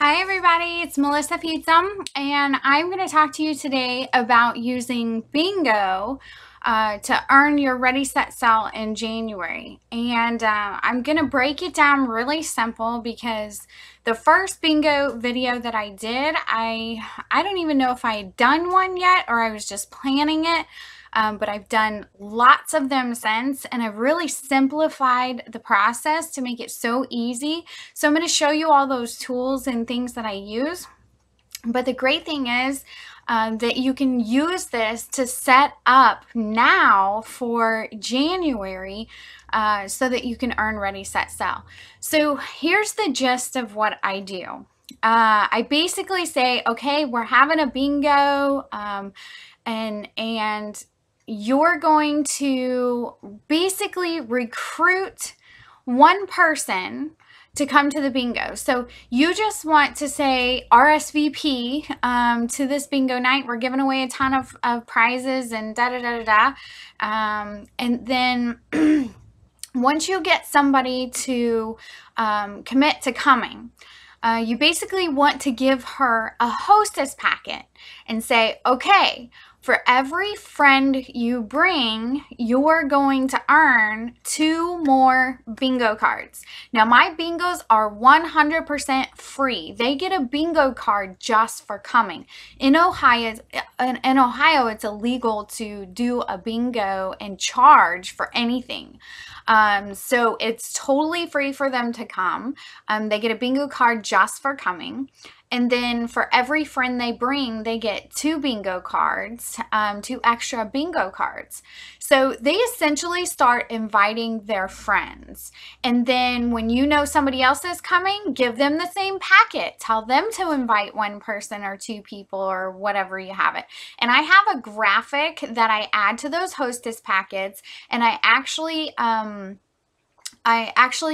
Hi everybody, it's Melissa Fietsam, and I'm going to talk to you today about using bingo to earn your Ready Set Sell in January. And I'm going to break it down really simple because the first bingo video that I did, I don't even know if I had done one yet or I was just planning it. But I've done lots of them since, and I've really simplified the process to make it so easy. So I'm going to show you all those tools and things that I use. But the great thing is that you can use this to set up now for January so that you can earn Ready, Set, Sell. So here's the gist of what I do. I basically say, okay, we're having a bingo, and you're going to basically recruit one person to come to the bingo. So you just want to say RSVP to this bingo night. We're giving away a ton of prizes and da-da-da-da-da. And then once you get somebody to commit to coming, you basically want to give her a hostess packet and say, okay, for every friend you bring, you're going to earn 2 more bingo cards. Now, my bingos are 100% free. They get a bingo card just for coming. In Ohio, it's illegal to do a bingo and charge for anything. So it's totally free for them to come. They get a bingo card just for coming. And then for every friend they bring, they get 2 bingo cards, 2 extra bingo cards. So they essentially start inviting their friends. And then when you know somebody else is coming, give them the same packet. Tell them to invite 1 person or 2 people or whatever you have it. And I have a graphic that I add to those hostess packets, and I actually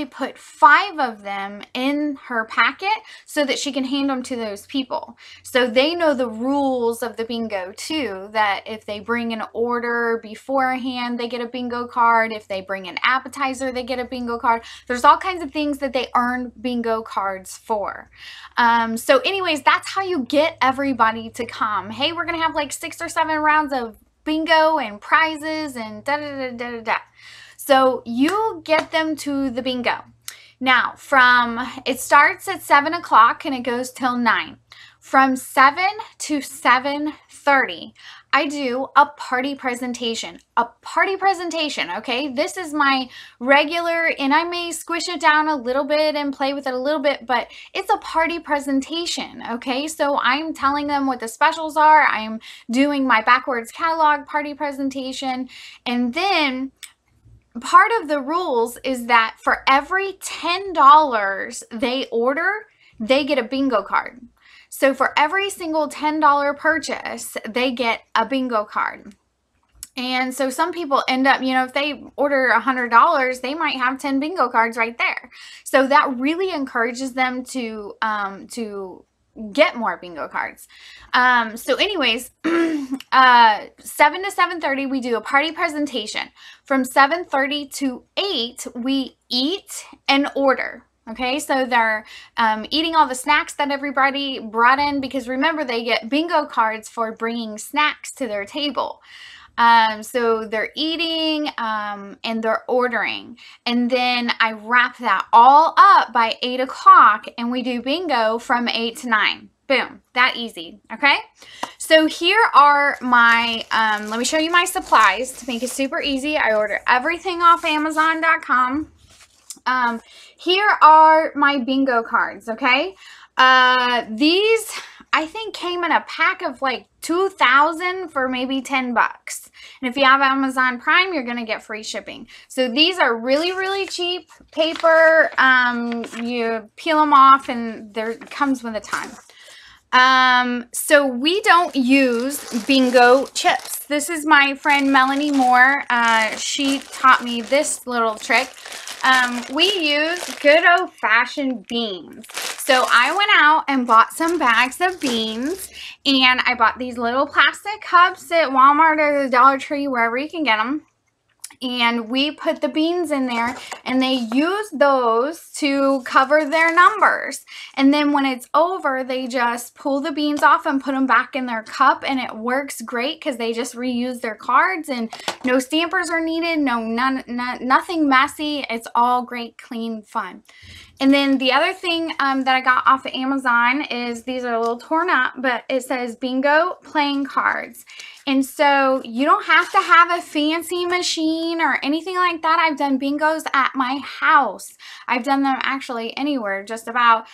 put 5 of them in her packet so that she can hand them to those people. So they know the rules of the bingo too, that if they bring an order beforehand, they get a bingo card. If they bring an appetizer, they get a bingo card. There's all kinds of things that they earn bingo cards for. So anyways, that's how you get everybody to come. Hey, we're going to have like 6 or 7 rounds of bingo and prizes and da-da-da-da-da-da. So you get them to the bingo. Now, it starts at 7 o'clock and it goes till 9. From 7 to 7:30, I do a party presentation. A party presentation, okay? This is my regular, and I may squish it down a little bit and play with it a little bit, but it's a party presentation, okay? So I'm telling them what the specials are. I'm doing my backwards catalog party presentation, and then part of the rules is that for every $10 they order, they get a bingo card. So for every single $10 purchase, they get a bingo card. And so some people end up, if they order $100, they might have 10 bingo cards right there. So that really encourages them to get more bingo cards. So anyways, 7 to 7:30, we do a party presentation. From 7:30 to 8, we eat and order. Okay, so they're eating all the snacks that everybody brought in, because remember, they get bingo cards for bringing snacks to their table. So they're eating and they're ordering, and then I wrap that all up by 8 o'clock, and we do bingo from 8 to 9. Boom, that easy. Okay, so here are my let me show you my supplies to make it super easy. I order everything off Amazon.com. Here are my bingo cards. Okay, these I think came in a pack of like 2,000 for maybe 10 bucks. And if you have Amazon Prime, you're going to get free shipping. So these are really, really cheap paper. You peel them off and there comes with a ton. So we don't use bingo chips. This is my friend Melanie Moore. She taught me this little trick. We use good old-fashioned beans. So I went out and bought some bags of beans, and I bought these little plastic cups at Walmart or the Dollar Tree, wherever you can get them. And we put the beans in there, and they use those to cover their numbers. And then when it's over, they just pull the beans off and put them back in their cup, and it works great because they just reuse their cards, and no stampers are needed, nothing messy. It's all great, clean, fun. And then the other thing that I got off of Amazon is, these are a little torn up, but it says bingo playing cards. And so you don't have to have a fancy machine or anything like that. I've done bingos at my house. I've done them actually anywhere, just about.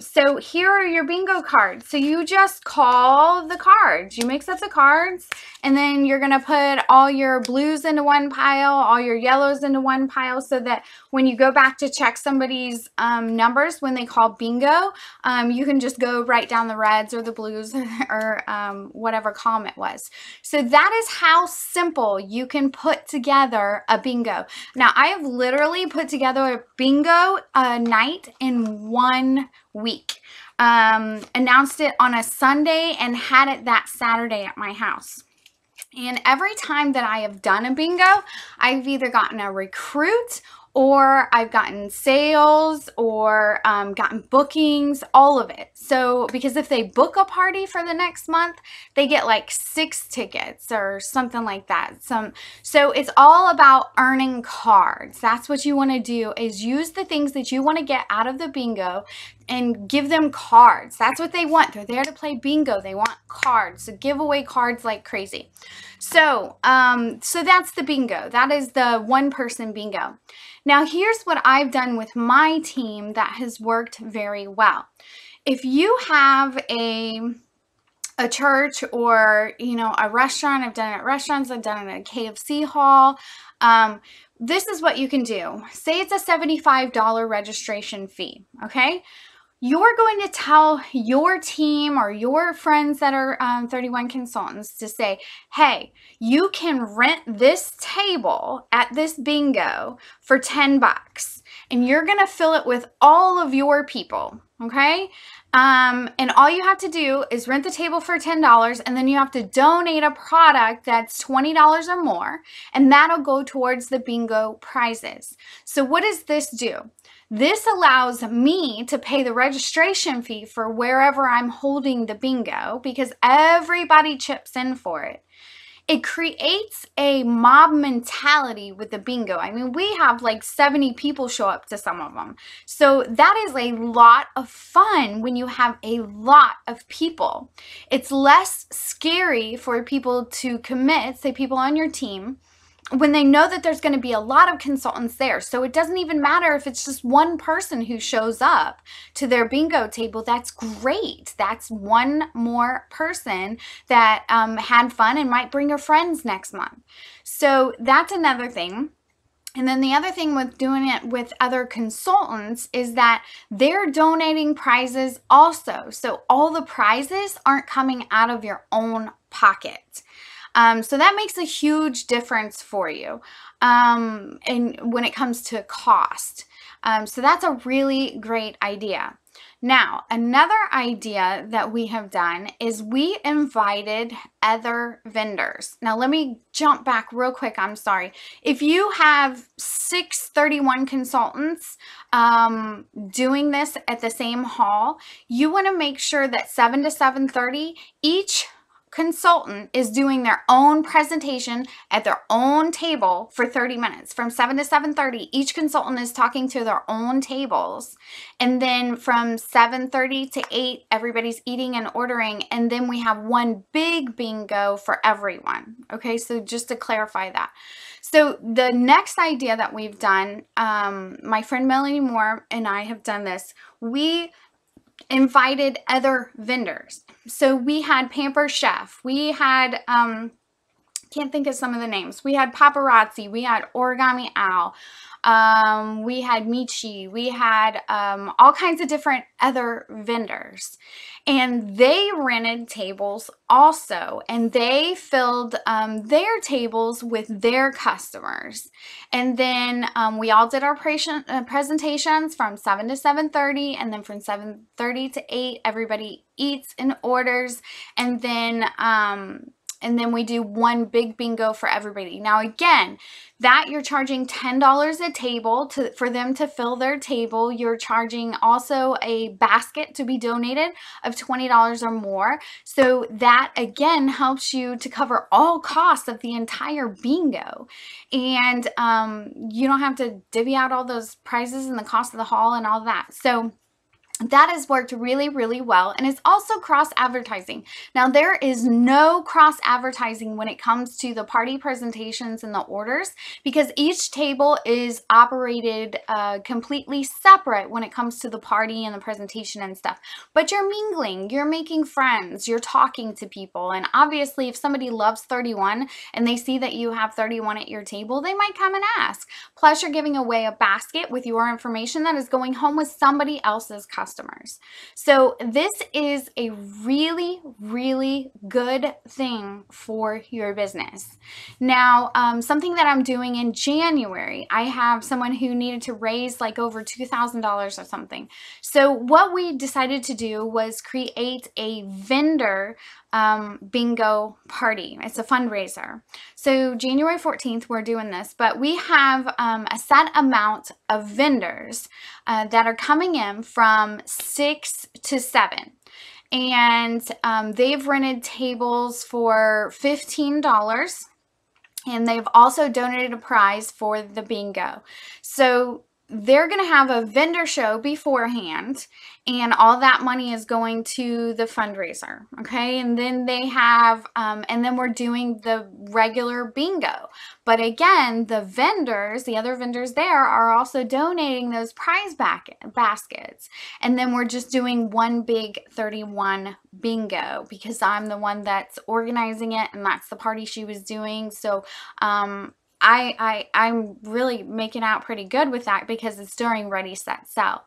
So here are your bingo cards. So you just call the cards. You mix up the cards, and then you're going to put all your blues into one pile, all your yellows into one pile, so that when you go back to check somebody's numbers when they call bingo, you can just go write down the reds or the blues or whatever column it was. So that is how simple you can put together a bingo. Now, I have literally put together a bingo night in 1 week. Announced it on a Sunday and had it that Saturday at my house. And every time that I have done a bingo, I've either gotten a recruit, or I've gotten sales, or gotten bookings, all of it. So, because if they book a party for the next month, they get like 6 tickets or something like that. So it's all about earning cards. That's what you want to do, is use the things that you want to get out of the bingo and give them cards. That's what they want. They're there to play bingo. They want cards. So give away cards like crazy. So that's the bingo. That is the 1-person bingo. Now, here's what I've done with my team that has worked very well. If you have a church, or, you know, a restaurant, I've done it at restaurants, I've done it at a KFC hall, this is what you can do. Say it's a $75 registration fee, okay? You're going to tell your team or your friends that are 31 consultants to say, hey, you can rent this table at this bingo for $10, and you're going to fill it with all of your people, okay? And all you have to do is rent the table for $10, and then you have to donate a product that's $20 or more, and that'll go towards the bingo prizes. So what does this do? This allows me to pay the registration fee for wherever I'm holding the bingo, because everybody chips in for it. It creates a mob mentality with the bingo. I mean, we have like 70 people show up to some of them. So that is a lot of fun when you have a lot of people. It's less scary for people to commit, say people on your team, when they know that there's going to be a lot of consultants there. So it doesn't even matter if it's just one person who shows up to their bingo table. That's great. That's one more person that had fun and might bring her friends next month. So that's another thing. And then the other thing with doing it with other consultants is that they're donating prizes also. So all the prizes aren't coming out of your own pocket. So that makes a huge difference for you and when it comes to cost. So that's a really great idea. Now, another idea that we have done is we invited other vendors. Now, let me jump back real quick. I'm sorry. If you have 31 consultants doing this at the same hall, you want to make sure that 7 to 7:30, each consultant is doing their own presentation at their own table for 30 minutes. From 7 to 7:30, each consultant is talking to their own tables. And then from 7:30 to 8, everybody's eating and ordering. And then we have one big bingo for everyone. Okay, so just to clarify that. So the next idea that we've done, my friend Melanie Moore and I have done this. We invited other vendors. So we had Pamper Chef, we had can't think of some of the names. We had Paparazzi, we had Origami Owl, we had Michi, we had all kinds of different other vendors. And they rented tables also, and they filled their tables with their customers. And then we all did our presentations from 7 to 7:30, and then from 7:30 to 8, everybody eats and orders. And then And then we do one big bingo for everybody. Now, again, that you're charging $10 a table for them to fill their table. You're charging also a basket to be donated of $20 or more. So that, again, helps you to cover all costs of the entire bingo. And you don't have to divvy out all those prizes and the cost of the hall and all that. So that has worked really, really well, and it's also cross advertising. Now, there is no cross advertising when it comes to the party presentations and the orders, because each table is operated completely separate when it comes to the party and the presentation and stuff. But you're mingling, you're making friends, you're talking to people, and obviously if somebody loves 31 and they see that you have 31 at your table, they might come and ask. Plus, you're giving away a basket with your information that is going home with somebody else's customers. So this is a really, really good thing for your business. Now, something that I'm doing in January, I have someone who needed to raise like over $2,000 or something. So what we decided to do was create a vendor bingo party. It's a fundraiser. So January 14th, we're doing this, but we have a set amount of vendors that are coming in from 6 to 7. And they've rented tables for $15. And they've also donated a prize for the bingo. So they're going to have a vendor show beforehand, and all that money is going to the fundraiser. Okay. And then they have, and then we're doing the regular bingo. But again, the vendors, the other vendors there are also donating those prize baskets. And then we're just doing one big 31 bingo because I'm the one that's organizing it, and that's the party she was doing. So, I'm really making out pretty good with that because it's during Ready, Set, Sell.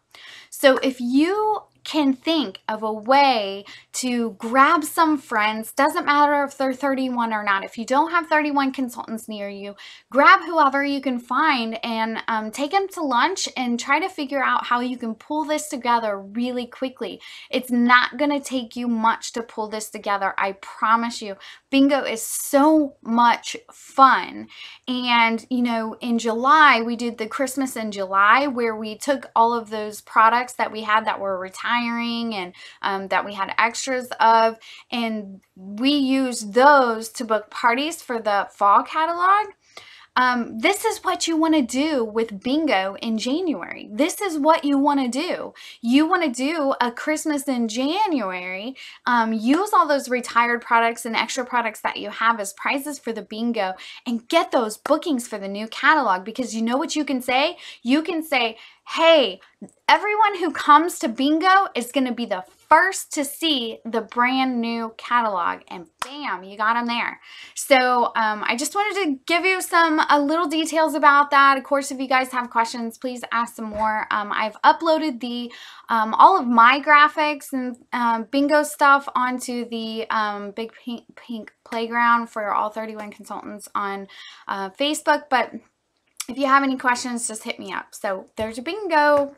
So if you can think of a way to grab some friends, doesn't matter if they're 31 or not. If you don't have 31 consultants near you, grab whoever you can find and take them to lunch and try to figure out how you can pull this together really quickly. It's not going to take you much to pull this together. I promise you. Bingo is so much fun. And, you know, in July, we did the Christmas in July where we took all of those products that we had that were retiring and that we had extras of, and we used those to book parties for the fall catalog. This is what you want to do with bingo in January. This is what you want to do. You want to do a Christmas in January, use all those retired products and extra products that you have as prizes for the bingo, and get those bookings for the new catalog, because you know what you can say? You can say, hey, everyone who comes to bingo is going to be the first to see the brand new catalog, and bam, you got them there. So I just wanted to give you some little details about that. Of course, if you guys have questions, please ask some more. I've uploaded the all of my graphics and bingo stuff onto the Big Pink Playground for all 31 consultants on Facebook. But if you have any questions, just hit me up. So there's your bingo.